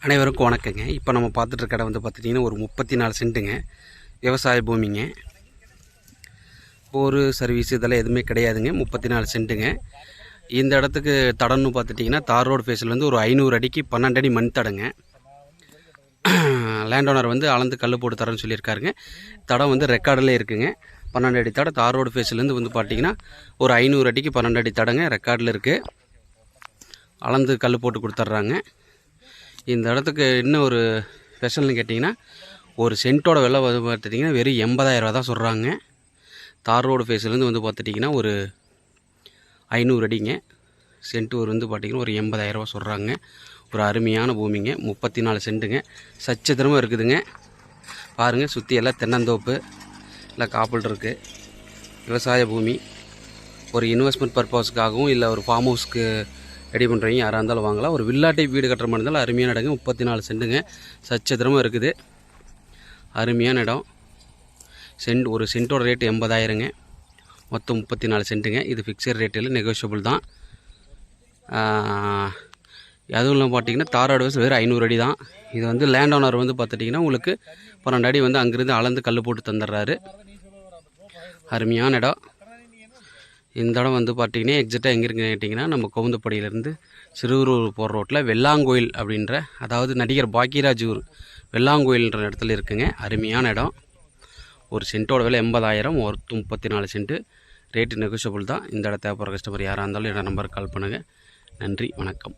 அனைவருக்கும் வணக்கங்க. இப்போ நம்ம பார்த்துட்டு இருக்க இடம் வந்து பார்த்துட்டிங்கன்னா ஒரு 34 சென்ட்டுங்க. விவசாய பூமிங்க. போரு சர்வீஸ் இதெல்லாம் எதுவுமே கிடையாதுங்க. 34 சென்ட்டுங்க. இந்த இடத்துக்கு தடம்னு பார்த்துட்டிங்கன்னா தார் ரோடு ஃபேஸ்லேருந்து ஒரு 500 அடிக்கு 12 அடி மண் தடங்க. லேண்ட் ஓனர் வந்து அளந்து கல் போட்டு தரேன்னு சொல்லியிருக்காருங்க. தடம் வந்து ரெக்கார்டில் இருக்குங்க. 12 அடி தடம் தார் ரோடு ஃபேஸ்லேருந்து வந்து பார்த்திங்கன்னா ஒரு 500 அடிக்கு 12 அடி தடங்க ரெக்கார்டில் இருக்குது. அளந்து கல் போட்டு கொடுத்துட்றாங்க. இந்த இடத்துக்கு இன்னும் ஒரு ஸ்பெஷல்னு கேட்டிங்கன்னா ஒரு சென்ட்டோட விலை வந்து பார்த்துட்டிங்கன்னா வெறும் 80,000 தான் சொல்கிறாங்க. தார் ரோடு ஃபேஸ்லேருந்து வந்து பார்த்துட்டிங்கன்னா ஒரு 500 அடிங்க. சென்ட்டு ஒரு வந்து பார்த்திங்கன்னா ஒரு 80,000 சொல்கிறாங்க. ஒரு அருமையான பூமிங்க. 34 சென்ட்டுங்க. சச்சத்திரமாக இருக்குதுங்க. பாருங்கள், சுற்றி எல்லாம் தென்னந்தோப்பு எல்லாம் காப்பல் இருக்குது. விவசாய பூமி. ஒரு இன்வெஸ்ட்மெண்ட் பர்பஸ்க்காகவும் இல்லை ஒரு ஃபார்ம் ஹவுஸ்க்கு ரெடி பண்ணுறீங்க யாராக இருந்தாலும் வாங்கலாம். ஒரு வில்லா டைப் வீடு கட்டுற மாதிரி இருந்தாலும் அருமையான இடங்க. 34 சென்ட்டுங்க. சச்சத்திரமாக இருக்குது. அருமையான இடம். ஒரு சென்ட்டோட ரேட்டு 80,000ங்க. மொத்தம் 34 சென்ட்டுங்க. இது ஃபிக்ஸட் ரேட் இல்லை, நெகோஷியபிள் தான். அதுவும் இல்லாமல் பார்த்தீங்கன்னா தார் ரோடு வெறும் 500 அடி தான். இது வந்து லேண்ட் ஓனர் வந்து பார்த்துட்டிங்கன்னா உங்களுக்கு 12 அடி வந்து அங்கேருந்து அளந்து கல் போட்டு தந்துடுறாரு. அருமையான இடம். இந்த இடம் வந்து பார்த்திங்கன்னா எக்ஸாக்டாக எங்கே இருக்குன்னு கேட்டிங்கன்னா நம்ம கவுந்தப்படியிலேருந்து சிறுவூர் போகிற ரோட்டில் வெள்ளாங்கோயில் அப்படின்ற, அதாவது நடிகர் பாக்கியராஜ் ஊர் வெள்ளாங்கோயில்ன்ற இடத்துல இருக்குங்க. அருமையான இடம். ஒரு சென்ட்டோட விலை 80,000, ஒரு 34 சென்ட்டு. ரேட்டு நெகோஷியபிள் தான். இந்த இடத்த தேவைப்படுற கஸ்டமர் யாராக இருந்தாலும் என்னோட நம்பருக்கு கால் பண்ணுங்கள். நன்றி, வணக்கம்.